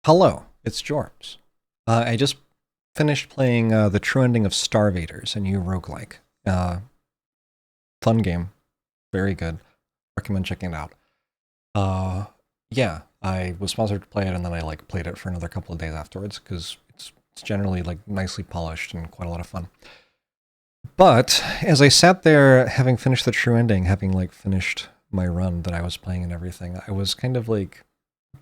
Hello, it's Jorbs. I just finished playing the true ending of Starvaders, a new roguelike. Uh, Fun game, very good. Recommend checking it out. Uh, yeah, I was sponsored to play it, and then I played it for another couple of days afterwards because it's generally nicely polished and quite a lot of fun. But as I sat there, having finished the true ending, having finished my run that I was playing and everything, I was kind of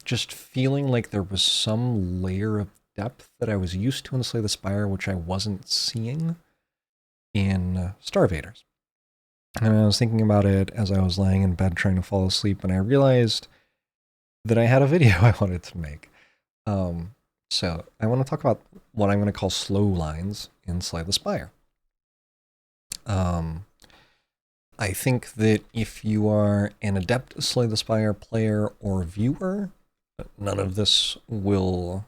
just feeling like there was some layer of depth that I was used to in Slay the Spire, which I wasn't seeing in Starvaders. And I was thinking about it as I was laying in bed trying to fall asleep, and I realized that I had a video I wanted to make. So I want to talk about what I'm going to call slow lines in Slay the Spire. I think that if you are an adept Slay the Spire player or viewer, none of this will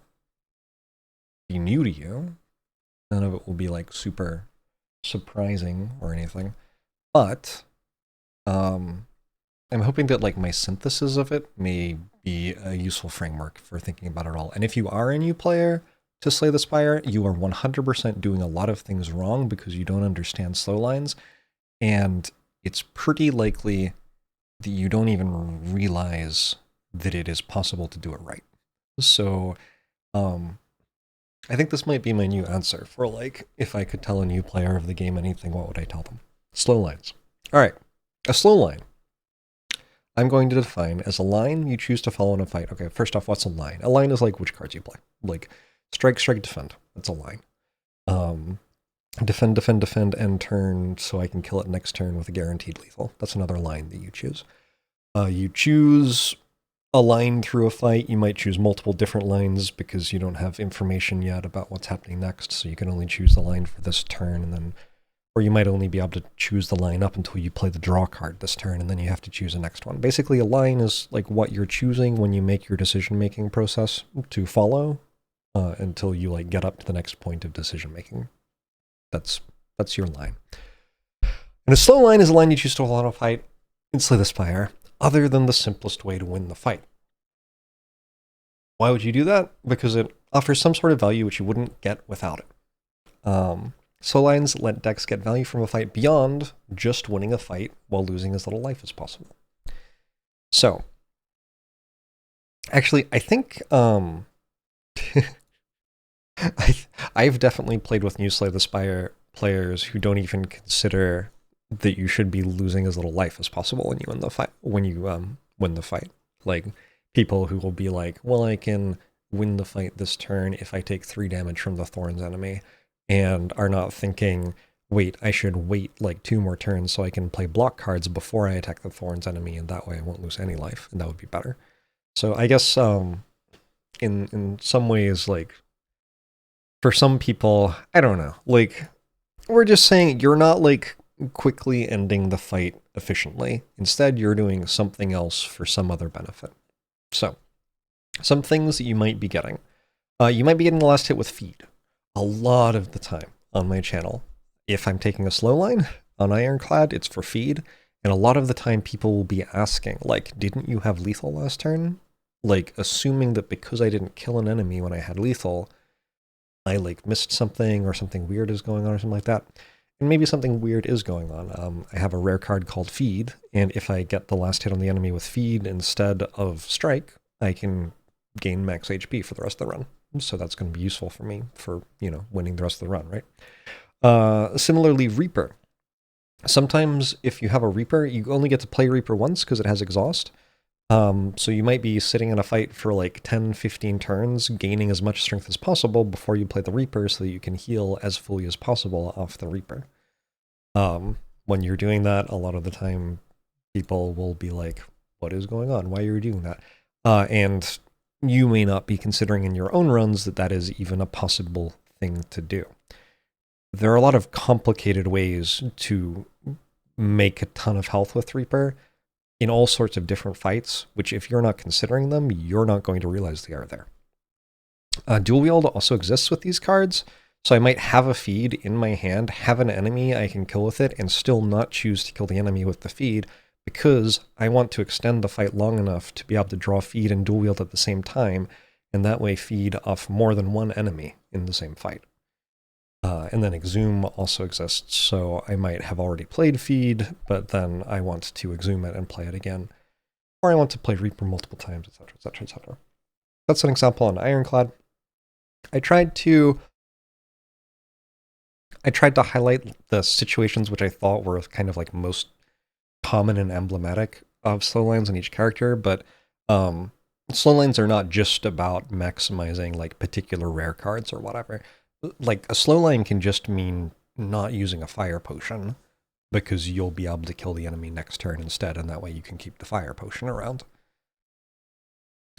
be new to you. None of it will be super surprising or anything. But I'm hoping that my synthesis of it may be a useful framework for thinking about it all. And if you are a new player to Slay the Spire, you are 100% doing a lot of things wrong because you don't understand slow lines. And it's pretty likely that you don't even realize that it is possible to do it right. So, I think this might be my new answer for if I could tell a new player of the game anything, what would I tell them? Slow lines. All right, a slow line I'm going to define as a line you choose to follow in a fight. Okay, first off, what's a line? A line is which cards you play. Strike, strike, defend. That's a line. Defend, defend, defend, end turn, so I can kill it next turn with a guaranteed lethal. That's another line that you choose. You choose a line through a fight. You might choose multiple different lines because you don't have information yet about what's happening next, so you can only choose the line for this turn, and then, or you might only be able to choose the line up until you play the draw card this turn, and then you have to choose the next one. Basically, a line is what you're choosing when you make your decision-making process to follow until you get up to the next point of decision-making. That's your line. And a slow line is a line you choose to follow in a fight in Slay the Spire, other than the simplest way to win the fight. Why would you do that? Because it offers some sort of value which you wouldn't get without it. Slow lines let decks get value from a fight beyond just winning a fight while losing as little life as possible. So, actually, I think I've definitely played with new Slay the Spire players who don't even consider that you should be losing as little life as possible when you win the fight. Win the fight, people who will be well, I can win the fight this turn if I take 3 damage from the Thorns enemy, and are not thinking, wait, I should wait 2 more turns so I can play block cards before I attack the Thorns enemy, and that way I won't lose any life, and that would be better. So I guess in some ways, for some people, I don't know, we're just saying you're not quickly ending the fight efficiently. Instead, you're doing something else for some other benefit. So, some things that you might be getting. You might be getting the last hit with feed. A lot of the time on my channel, if I'm taking a slow line on Ironclad, it's for feed. And a lot of the time people will be asking, didn't you have lethal last turn? Assuming that because I didn't kill an enemy when I had lethal, I missed something or something weird is going on or something like that. And maybe something weird is going on. I have a rare card called Feed, and if I get the last hit on the enemy with Feed instead of Strike, I can gain max HP for the rest of the run. So that's going to be useful for me for, winning the rest of the run, right? Similarly, Reaper. Sometimes if you have a Reaper, you only get to play Reaper once because it has exhaust. So you might be sitting in a fight for 10, 15 turns, gaining as much strength as possible before you play the Reaper so that you can heal as fully as possible off the Reaper. When you're doing that, a lot of the time people will be like, what is going on? Why are you doing that? And you may not be considering in your own runs that that is even a possible thing to do. There are a lot of complicated ways to make a ton of health with Reaper in all sorts of different fights, which if you're not considering them, you're not going to realize they are there. Dual wield also exists with these cards, so I might have a feed in my hand, have an enemy I can kill with it, and still not choose to kill the enemy with the feed, because I want to extend the fight long enough to be able to draw feed and dual wield at the same time, and that way feed off more than one enemy in the same fight. And then exhume also exists, so I might have already played feed, but then I want to exhume it and play it again. Or I want to play Reaper multiple times, etc., etc., etc. That's an example on Ironclad. I tried to highlight the situations which I thought were kind of like most common and emblematic of slow lines in each character, but slow lines are not just about maximizing like particular rare cards or whatever. Like a slow line can just mean not using a fire potion because you'll be able to kill the enemy next turn instead, and that way you can keep the fire potion around.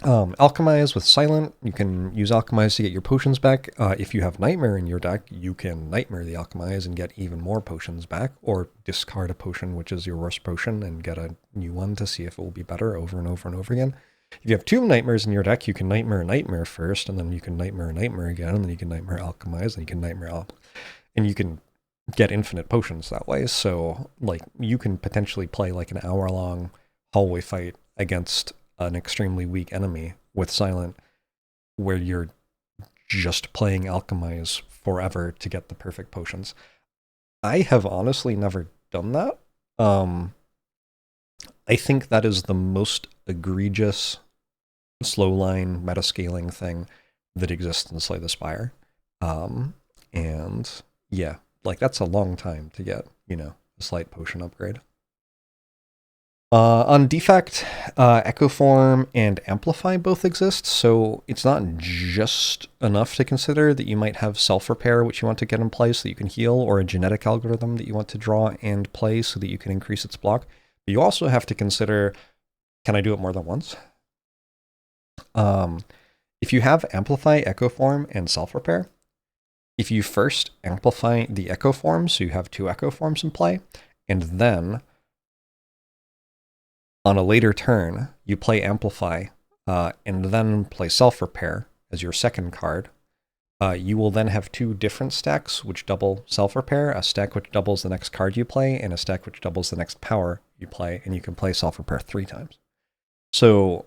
Alchemize with Silent, you can use Alchemize to get your potions back. If you have Nightmare in your deck, you can Nightmare the Alchemize and get even more potions back, or discard a potion which is your worst potion and get a new one to see if it will be better over and over and over again. If you have two Nightmares in your deck, you can Nightmare first, and then you can Nightmare again, and then you can Nightmare Alchemize, and you can Nightmare and you can get infinite potions that way. So, like, you can potentially play like an hour-long hallway fight against an extremely weak enemy with Silent, where you're just playing Alchemize forever to get the perfect potions. I have honestly never done that. I think that is the most egregious slow line metascaling thing that exists in Slay the Spire. And yeah, like that's a long time to get, a slight potion upgrade. On Defect, Echo Form and Amplify both exist, so it's not just enough to consider that you might have Self-Repair, which you want to get in place so that you can heal, or a genetic algorithm that you want to draw and play so that you can increase its block. But you also have to consider, can I do it more than once? If you have Amplify, Echo Form, and Self-Repair, if you first amplify the Echo Form, so you have two Echo Forms in play, and then on a later turn, you play Amplify, and then play Self-Repair as your second card, you will then have two different stacks which double Self-Repair, a stack which doubles the next card you play, and a stack which doubles the next power you play, and you can play Self-Repair 3 times. So,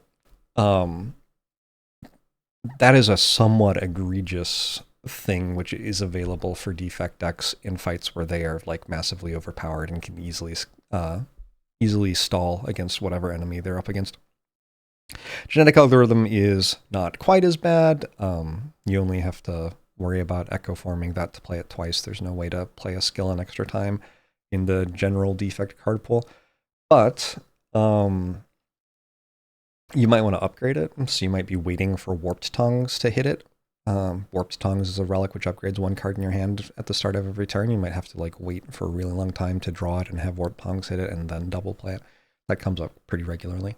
that is a somewhat egregious thing which is available for Defect decks in fights where they are like massively overpowered and can easily stall against whatever enemy they're up against. Genetic Algorithm is not quite as bad. You only have to worry about Echo Forming that to play it twice. There's no way to play a skill in extra time in the general Defect card pool. But you might want to upgrade it, so you might be waiting for Warped Tongues to hit it. Warped Tongues is a relic which upgrades one card in your hand at the start of every turn. You might have to like wait for a really long time to draw it and have Warped Tongues hit it and then double play it. That comes up pretty regularly.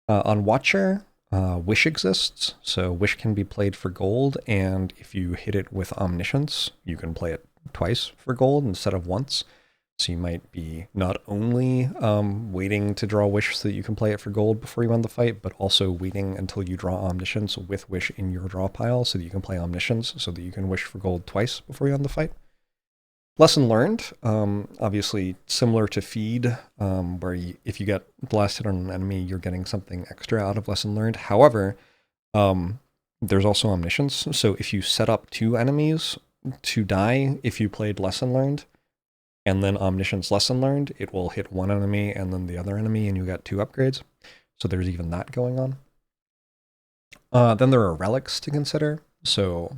On Watcher, Wish exists, so Wish can be played for gold, and if you hit it with Omniscience, you can play it twice for gold instead of once. So you might be not only waiting to draw Wish so that you can play it for gold before you end the fight, but also waiting until you draw Omniscience with Wish in your draw pile so that you can play Omniscience so that you can Wish for gold twice before you end the fight. Lesson Learned, obviously similar to Feed, where if you get blasted on an enemy, you're getting something extra out of Lesson Learned. However, there's also Omniscience, so if you set up 2 enemies to die if you played Lesson Learned, and then Omniscience Lesson Learned, it will hit one enemy and then the other enemy, and you got 2 upgrades. So there's even that going on. Then there are relics to consider. So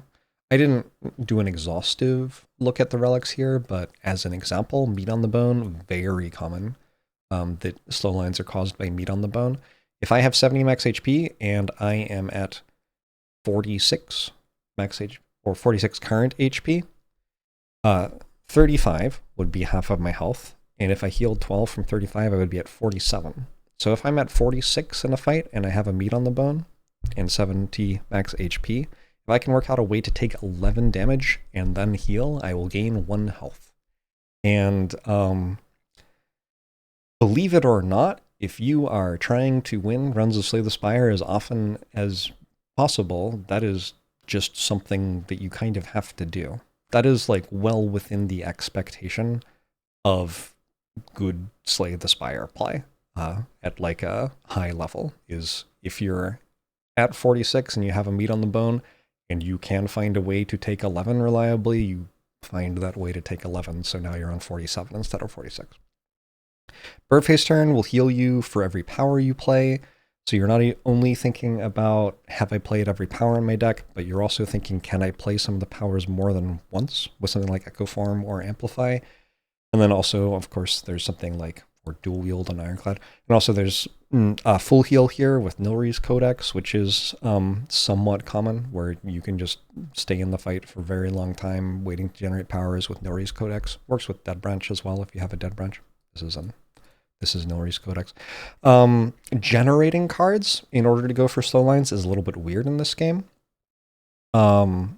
I didn't do an exhaustive look at the relics here, but as an example, Meat on the Bone, very common that slow lines are caused by Meat on the Bone. If I have 70 max HP and I am at 46 max HP, or 46 current HP, 35 would be half of my health, and if I healed 12 from 35, I would be at 47. So if I'm at 46 in a fight and I have a Meat on the Bone and 70 max HP, if I can work out a way to take 11 damage and then heal, I will gain 1 health. And believe it or not, if you are trying to win runs of Slay the Spire as often as possible, that is just something that you kind of have to do. That is like well within the expectation of good Slay the Spire play at like a high level, is if you're at 46 and you have a meat on the bone, and you can find a way to take 11 reliably, you find that way to take 11, so now you're on 47 instead of 46. Birdface turn will heal you for every power you play, so you're not only thinking about, have I played every power in my deck, but you're also thinking, can I play some of the powers more than once with something like Echo Form or Amplify? And then also, of course, there's something like, or Dual Wield on Ironclad. And also there's Full Heal here with Nilri's Codex, which is somewhat common, where you can just stay in the fight for a very long time, waiting to generate powers with Nilri's Codex. Works with Dead Branch as well if you have a Dead Branch. This is Nilri's Codex. Generating cards in order to go for slow lines is a little bit weird in this game. Cards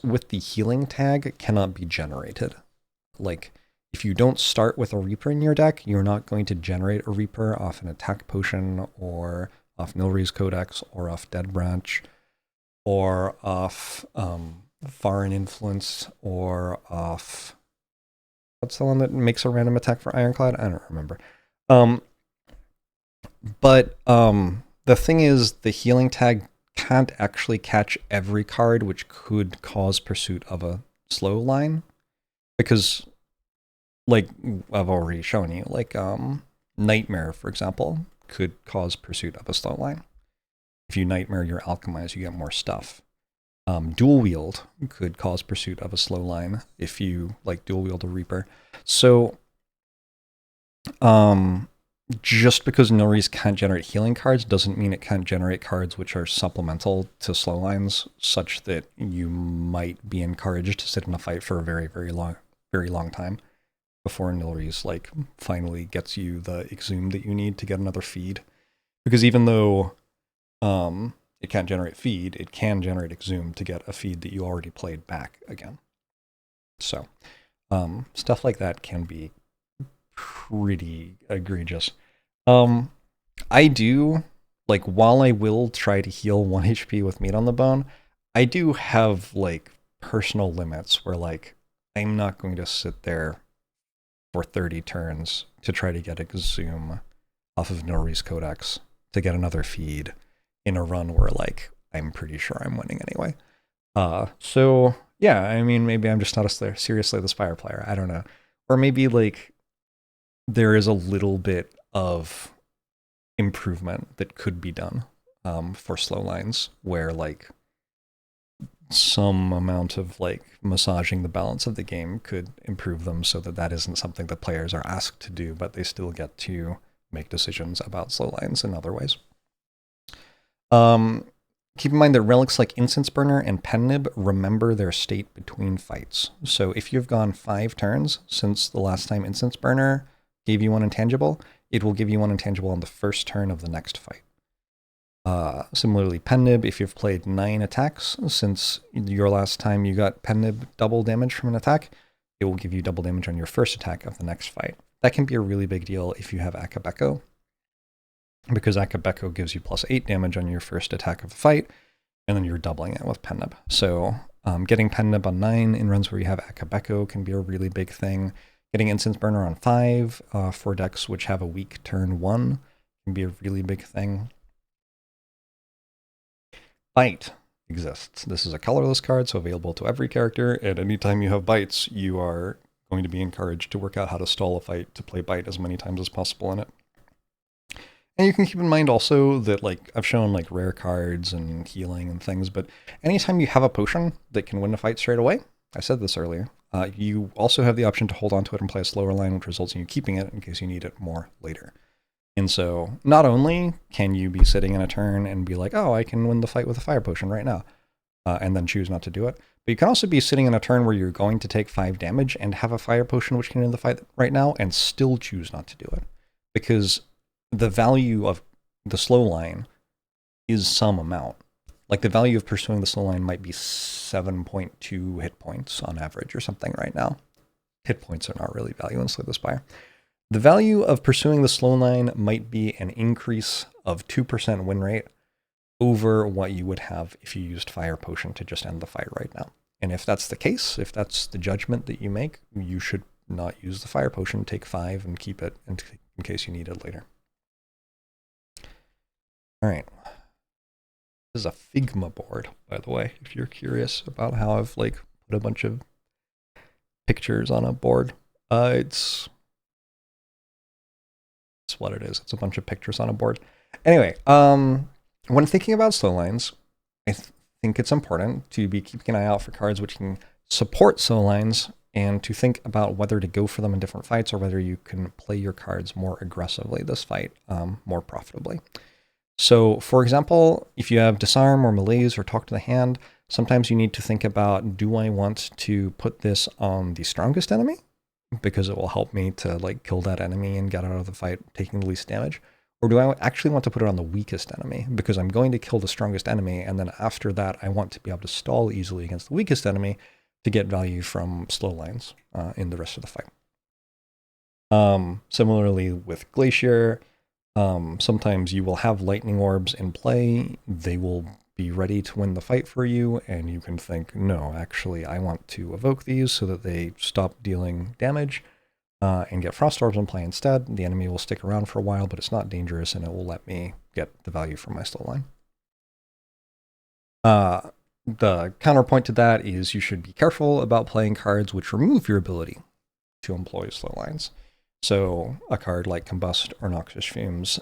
with the healing tag cannot be generated. Like, if you don't start with a Reaper in your deck, you're not going to generate a Reaper off an attack potion, or off Nilri's Codex, or off Dead Branch, or off Foreign Influence, or off... What's the one that makes a random attack for Ironclad? I don't remember. But the thing is, the healing tag can't actually catch every card which could cause pursuit of a slow line. Because, like I've already shown you, like Nightmare, for example, could cause pursuit of a slow line. If you Nightmare your Alchemize, you get more stuff. Dual Wield could cause pursuit of a slow line if you like Dual Wield a Reaper. So just because Nilri's can't generate healing cards doesn't mean it can't generate cards which are supplemental to slow lines, such that you might be encouraged to sit in a fight for a very, very long time before Nilri's like finally gets you the exhume that you need to get another feed. Because even though it can't generate feed, it can generate exhume to get a feed that you already played back again. So stuff like that can be pretty egregious. I do, like, while I will try to heal 1 HP with meat on the bone, I do have, like, personal limits where, like, I'm not going to sit there for 30 turns to try to get exhume off of Nilri's Codex to get another feed in a run where, like, I'm pretty sure I'm winning anyway. So, yeah, I mean, maybe I'm just not a seriously the Spire player. I don't know. Or maybe, like, there is a little bit of improvement that could be done for slow lines where, like, some amount of, like, massaging the balance of the game could improve them so that that isn't something that players are asked to do, but they still get to make decisions about slow lines in other ways. Keep in mind that relics like Incense Burner and Pen Nib remember their state between fights. So if you've gone 5 turns since the last time Incense Burner gave you 1 intangible, it will give you 1 intangible on the first turn of the next fight. Similarly, Pen Nib, if you've played 9 attacks since your last time you got Pen Nib double damage from an attack, it will give you double damage on your first attack of the next fight. That can be a really big deal if you have Akabeko, because Akabeko gives you +8 damage on your first attack of the fight, and then you're doubling it with Pen Nib. So getting Pen Nib on 9 in runs where you have Akabeko can be a really big thing. Getting Incense Burner on 5 for decks which have a weak turn 1 can be a really big thing. Bite exists. This is a colorless card, so available to every character, and anytime you have bites, you are going to be encouraged to work out how to stall a fight to play Bite as many times as possible in it. And you can keep in mind also that, like, I've shown, like, rare cards and healing and things, but anytime you have a potion that can win a fight straight away, I said this earlier, you also have the option to hold on to it and play a slower line, which results in you keeping it in case you need it more later. And so not only can you be sitting in a turn and be like, oh, I can win the fight with a fire potion right now, and then choose not to do it, but you can also be sitting in a turn where you're going to take 5 damage and have a fire potion which can win the fight right now and still choose not to do it. Because the value of the slow line is some amount. Like, the value of pursuing the slow line might be 7.2 hit points on average or something right now. Hit points are not really value in Slay the Spire. The value of pursuing the slow line might be an increase of 2% win rate over what you would have if you used Fire Potion to just end the fight right now. And if that's the case, if that's the judgment that you make, you should not use the Fire Potion, take 5 and keep it in case you need it later. All right. This is a Figma board, by the way, if you're curious about how I've like put a bunch of pictures on a board. It's what it is. It's a bunch of pictures on a board. Anyway, when thinking about slow lines, I think it's important to be keeping an eye out for cards which can support slow lines and to think about whether to go for them in different fights or whether you can play your cards more aggressively this fight more profitably. So, for example, if you have Disarm or Malaise or Talk to the Hand, sometimes you need to think about, do I want to put this on the strongest enemy? Because it will help me to like kill that enemy and get out of the fight taking the least damage. Or do I actually want to put it on the weakest enemy? Because I'm going to kill the strongest enemy, and then after that, I want to be able to stall easily against the weakest enemy to get value from slow lines in the rest of the fight. Similarly with Glacier, sometimes you will have lightning orbs in play. They will be ready to win the fight for you, and you can think, no, actually, I want to evoke these so that they stop dealing damage and get frost orbs in play instead. The enemy will stick around for a while, but it's not dangerous, and it will let me get the value from my slow line. The counterpoint to that is you should be careful about playing cards which remove your ability to employ slow lines. So a card like Combust or Noxious Fumes,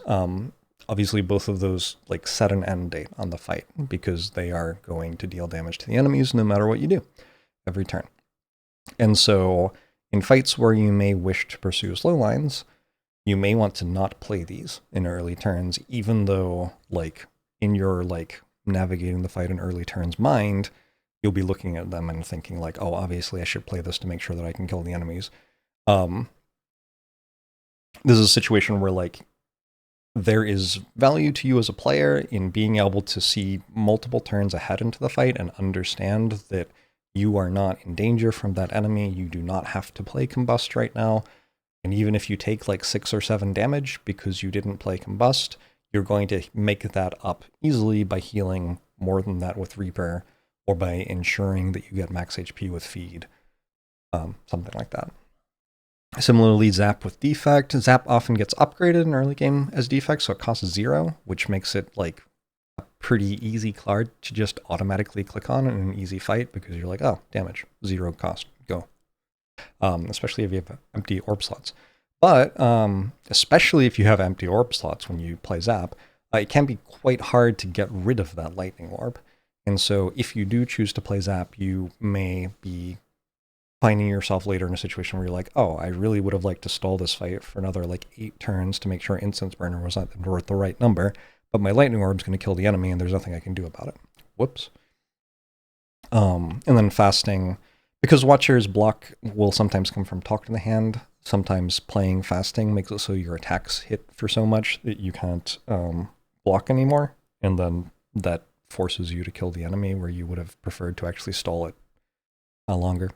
obviously both of those like set an end date on the fight because they are going to deal damage to the enemies no matter what you do every turn. And so in fights where you may wish to pursue slow lines, you may want to not play these in early turns, even though like in your like navigating the fight in early turns mind, you'll be looking at them and thinking like, oh, obviously I should play this to make sure that I can kill the enemies. This is a situation where like there is value to you as a player in being able to see multiple turns ahead into the fight and understand that you are not in danger from that enemy. You do not have to play Combust right now. And even if you take like 6 or 7 damage because you didn't play Combust, you're going to make that up easily by healing more than that with Reaper or by ensuring that you get max HP with Feed, something like that. Similarly, Zap with Defect. Zap often gets upgraded in early game as Defect, so it costs 0, which makes it like a pretty easy card to just automatically click on in an easy fight because you're like, oh, damage, 0 cost, go. Especially if you have empty orb slots. But especially if you have empty orb slots when you play Zap, it can be quite hard to get rid of that lightning orb. And so if you do choose to play Zap, you may be finding yourself later in a situation where you're like, oh, I really would have liked to stall this fight for another like 8 turns to make sure Incense Burner was not worth the right number, but my lightning orb's going to kill the enemy and there's nothing I can do about it. Whoops. And then fasting, because Watcher's block will sometimes come from Talk to the Hand. Sometimes playing fasting makes it so your attacks hit for so much that you can't block anymore, and then that forces you to kill the enemy where you would have preferred to actually stall it longer.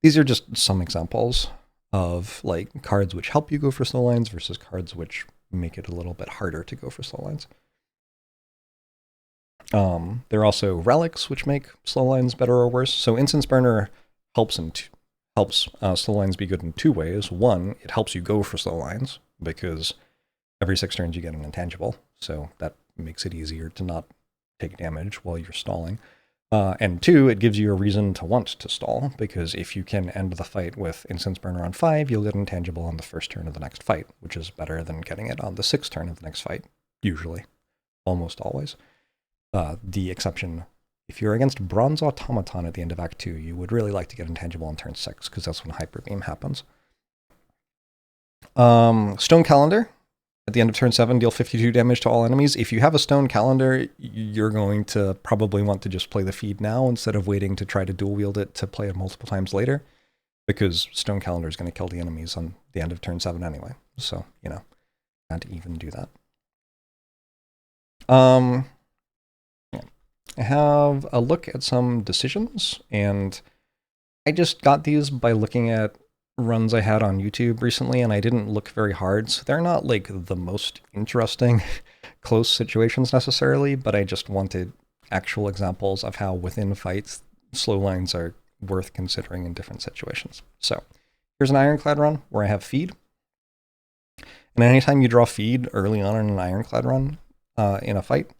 These are just some examples of like cards which help you go for slow lines versus cards which make it a little bit harder to go for slow lines. There are also relics which make slow lines better or worse. So Incense Burner helps slow lines be good in 2 ways. One, it helps you go for slow lines because every 6 turns you get an intangible, so that makes it easier to not take damage while you're stalling. And 2, it gives you a reason to want to stall, because if you can end the fight with Incense Burner on 5, you'll get an intangible on the first turn of the next fight, which is better than getting it on the 6th turn of the next fight, usually. Almost always. The exception, if you're against Bronze Automaton at the end of Act 2, you would really like to get intangible on turn 6, because that's when Hyper Beam happens. Stone Calendar. At the end of turn 7, deal 52 damage to all enemies. If you have a Stone Calendar, you're going to probably want to just play the feed now instead of waiting to try to dual wield it to play it multiple times later, because Stone Calendar is going to kill the enemies on the end of turn 7 anyway. So, you know, can't even do that. I have a look at some decisions, and I just got these by looking at runs I had on YouTube recently, and I didn't look very hard, so they're not like the most interesting close situations necessarily, but I just wanted actual examples of how within fights slow lines are worth considering in different situations. So here's an Ironclad run where I have feed, and anytime you draw feed early on in an Ironclad run in a fight,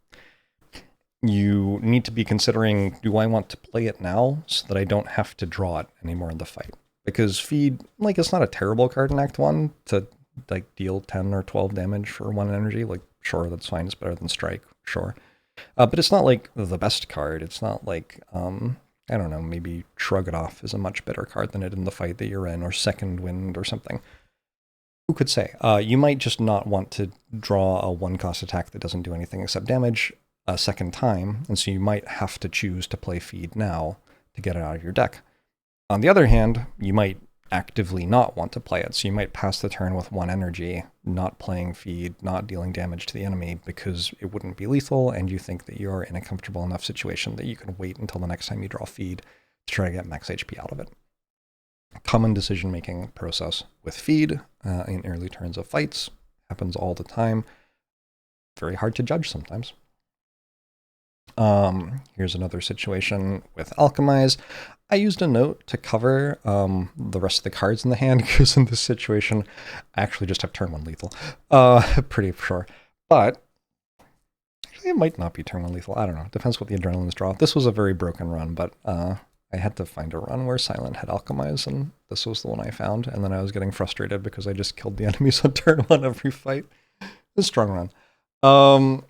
you need to be considering, do I want to play it now so that I don't have to draw it anymore in the fight? Because feed, like, it's not a terrible card in Act 1 to, like, deal 10 or 12 damage for 1 energy. Like, sure, that's fine. It's better than strike, sure. But it's not, like, the best card. It's not like, I don't know, maybe Shrug It Off is a much better card than it in the fight that you're in, or Second Wind or something. Who could say? You might just not want to draw a 1-cost attack that doesn't do anything except damage a second time, and so you might have to choose to play feed now to get it out of your deck. On the other hand, you might actively not want to play it, so you might pass the turn with 1 energy, not playing feed, not dealing damage to the enemy because it wouldn't be lethal, and you think that you're in a comfortable enough situation that you can wait until the next time you draw feed to try to get max HP out of it. Common decision-making process with feed in early turns of fights. Happens all the time. Very hard to judge sometimes. Here's another situation with Alchemize. I used a note to cover the rest of the cards in the hand because in this situation, I actually just have turn 1 lethal. Pretty sure. But actually it might not be turn 1 lethal. I don't know. Depends what the adrenaline's draw. This was a very broken run, but I had to find a run where Silent had Alchemize, and this was the one I found. And then I was getting frustrated because I just killed the enemies on turn 1 every fight. It's a strong run.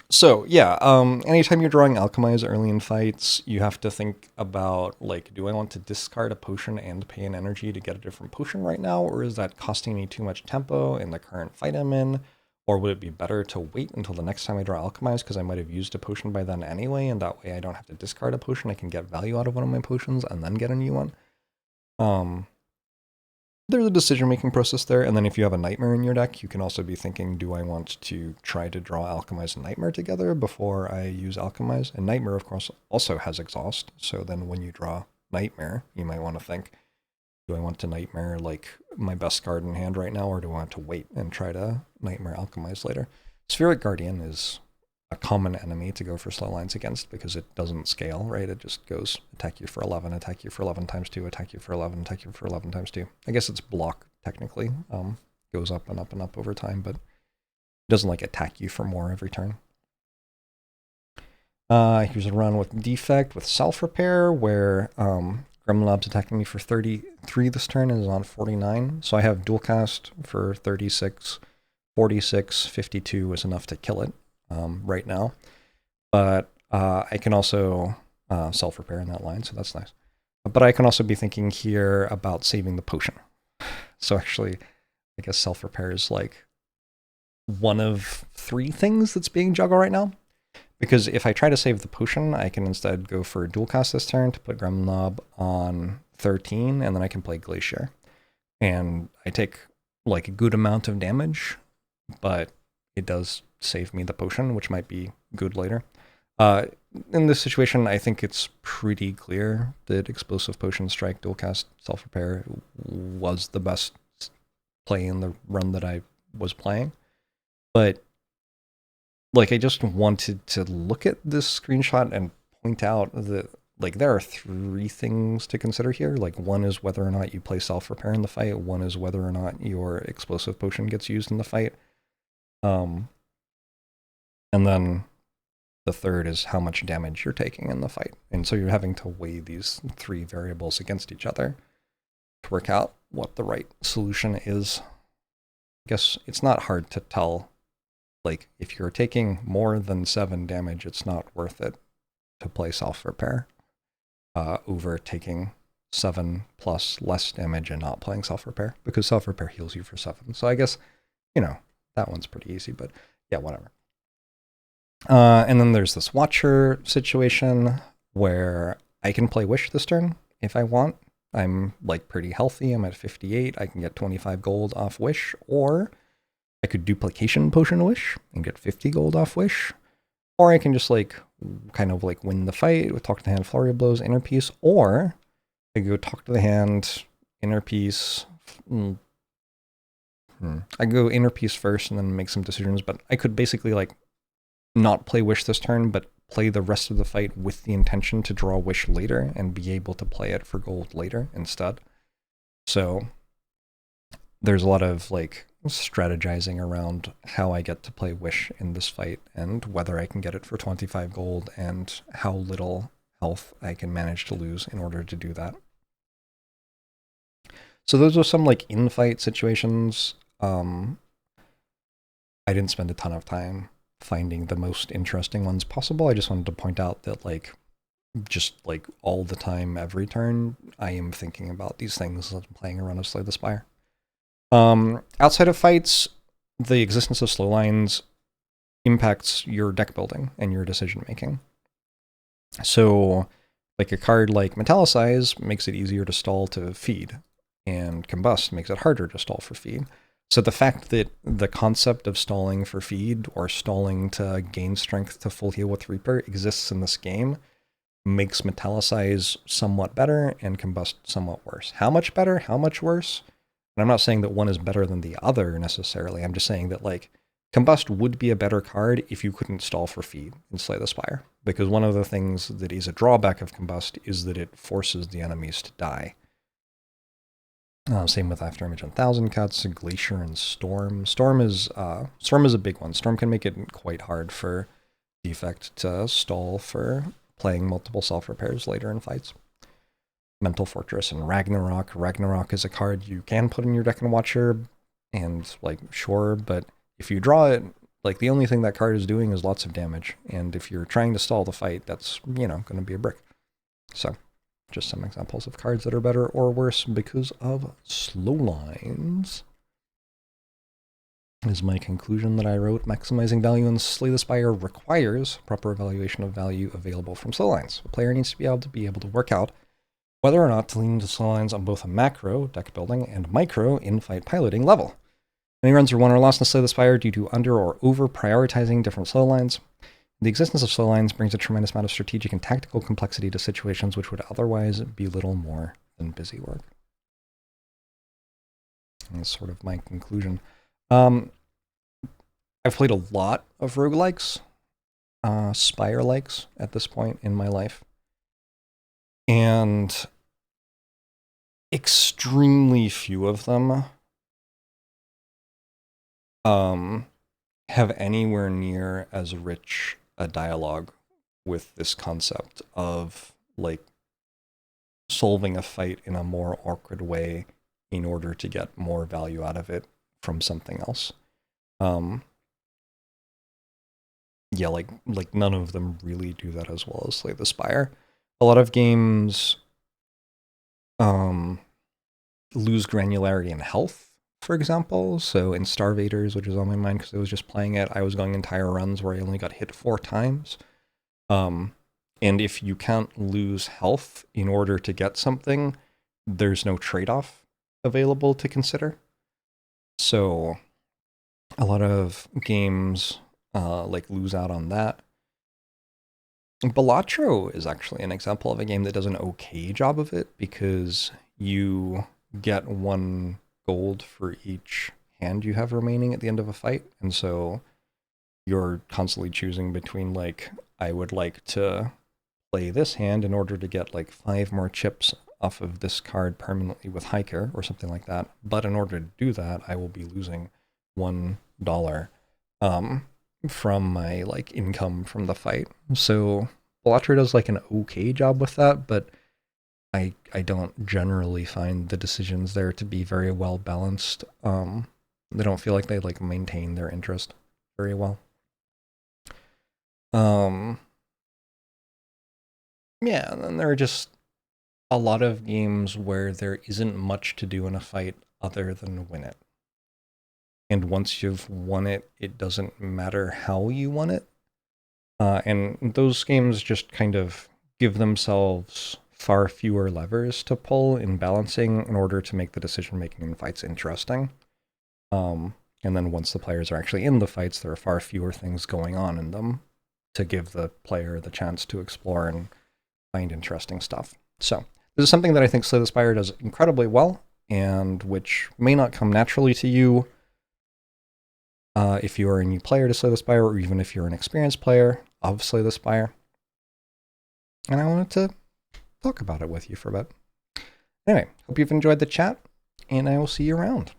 So yeah, anytime you're drawing Alchemize early in fights, you have to think about, like, do I want to discard a potion and pay an energy to get a different potion right now, or is that costing me too much tempo in the current fight I'm in? Or would it be better to wait until the next time I draw Alchemize because I might have used a potion by then anyway, and that way I don't have to discard a potion, I can get value out of one of my potions and then get a new one? There's a decision-making process there, and then if you have a Nightmare in your deck, you can also be thinking, do I want to try to draw Alchemize and Nightmare together before I use Alchemize? And Nightmare, of course, also has Exhaust, so then when you draw Nightmare, you might want to think, do I want to Nightmare, like, my best card in hand right now, or do I want to wait and try to Nightmare Alchemize later? Spheric Guardian is a common enemy to go for slow lines against because it doesn't scale, right? It just goes attack you for 11, attack you for 11 times 2, attack you for 11, attack you for 11 times 2. I guess it's block, technically. Goes up and up and up over time, but it doesn't, like, attack you for more every turn. Here's a run with Defect with Self-Repair, where Gremlinob's attacking me for 33 this turn and is on 49. So I have dual cast for 36, 46, 52 is enough to kill it. Right now, but I can also self-repair in that line, so that's nice. But I can also be thinking here about saving the potion. So actually, I guess self-repair is like one of 3 things that's being juggled right now. Because if I try to save the potion, I can instead go for dual cast this turn to put Gremlinob on 13, and then I can play Glacier. And I take, like, a good amount of damage, but it does save me the potion, which might be good later. In this situation, I think it's pretty clear that Explosive Potion, Strike, Dual Cast, Self-Repair was the best play in the run that I was playing. But, like, I just wanted to look at this screenshot and point out that, like, there are 3 things to consider here. Like, one is whether or not you play Self-Repair in the fight. One is whether or not your Explosive Potion gets used in the fight. And then the third is how much damage you're taking in the fight. And so you're having to weigh these 3 variables against each other to work out what the right solution is. I guess it's not hard to tell, like, if you're taking more than 7 damage, it's not worth it to play Self-Repair over taking 7 plus less damage and not playing Self-Repair, because Self-Repair heals you for 7. So I guess, you know, that one's pretty easy, but yeah, whatever. And then there's this Watcher situation where I can play Wish this turn if I want. I'm, like, pretty healthy. I'm at 58. I can get 25 gold off Wish, or I could Duplication Potion Wish and get 50 gold off Wish, or I can just, like, kind of, like, win the fight with Talk to the Hand, Flurry of Blows, Inner Peace, or I go Talk to the Hand, Inner Peace. I go Inner Peace first and then make some decisions, but I could basically, like, not play Wish this turn, but play the rest of the fight with the intention to draw Wish later and be able to play it for gold later instead. So there's a lot of, like, strategizing around how I get to play Wish in this fight and whether I can get it for 25 gold and how little health I can manage to lose in order to do that. So those are some like in-fight situations. I didn't spend a ton of time finding the most interesting ones possible. I just wanted to point out that like just like all the time, every turn, I am thinking about these things as I'm playing a run of Slay the Spire. Outside of fights, the existence of slow lines impacts your deck building and your decision making. So like a card like Metallicize makes it easier to stall to feed, and Combust makes it harder to stall for feed. So the fact that the concept of stalling for feed or stalling to gain strength to full heal with Reaper exists in this game makes Metallicize somewhat better and Combust somewhat worse. How much better? How much worse? And I'm not saying that one is better than the other necessarily. I'm just saying that like Combust would be a better card if you couldn't stall for feed in Slay the Spire. Because one of the things that is a drawback of Combust is that it forces the enemies to die. Same with Afterimage and Thousand Cuts, Glacier and Storm. Storm is a big one. Storm can make it quite hard for Defect to stall for playing multiple self-repairs later in fights. Mental Fortress and Ragnarok. Ragnarok is a card you can put in your deck and Watcher, and like sure, but if you draw it, like the only thing that card is doing is lots of damage, and if you're trying to stall the fight, that's, you know, going to be a brick. So just some examples of cards that are better or worse because of slow lines. Is my conclusion that I wrote. Maximizing value in Slay the Spire requires proper evaluation of value available from slow lines. A player needs to be able to work out whether or not to lean into slow lines on both a macro, deck building, and micro, in-fight piloting level. Many runs are won or lost in Slay the Spire due to under or over prioritizing different slow lines. The existence of slow lines brings a tremendous amount of strategic and tactical complexity to situations which would otherwise be little more than busy work. And that's sort of my conclusion. I've played a lot of roguelikes, Spire-likes at this point in my life. And extremely few of them have anywhere near as rich a dialogue with this concept of like solving a fight in a more awkward way in order to get more value out of it from something else. Yeah, like none of them really do that as well as Slay the Spire. A lot of games lose granularity in health, for example. So in Starvaders, which is on my mind because I was just playing it, I was going entire runs where I only got hit 4 times. And if you can't lose health in order to get something, there's no trade-off available to consider. So a lot of games like lose out on that. Balatro is actually an example of a game that does an okay job of it because you get 1 gold for each hand you have remaining at the end of a fight. And so you're constantly choosing between like, I would like to play this hand in order to get like 5 more chips off of this card permanently with Hiker or something like that. But in order to do that, I will be losing $1 from my like income from the fight. So Balatro does like an okay job with that, but I don't generally find the decisions there to be very well balanced. They don't feel like they like maintain their interest very well. Yeah, and then there are just a lot of games where there isn't much to do in a fight other than win it. And once you've won it, it doesn't matter how you won it. And those games just kind of give themselves far fewer levers to pull in balancing in order to make the decision-making in fights interesting. And then once the players are actually in the fights, there are far fewer things going on in them to give the player the chance to explore and find interesting stuff. So this is something that I think Slay the Spire does incredibly well, and which may not come naturally to you if you're a new player to Slay the Spire, or even if you're an experienced player of Slay the Spire. And I wanted to talk about it with you for a bit. Anyway, hope you've enjoyed the chat, and I will see you around.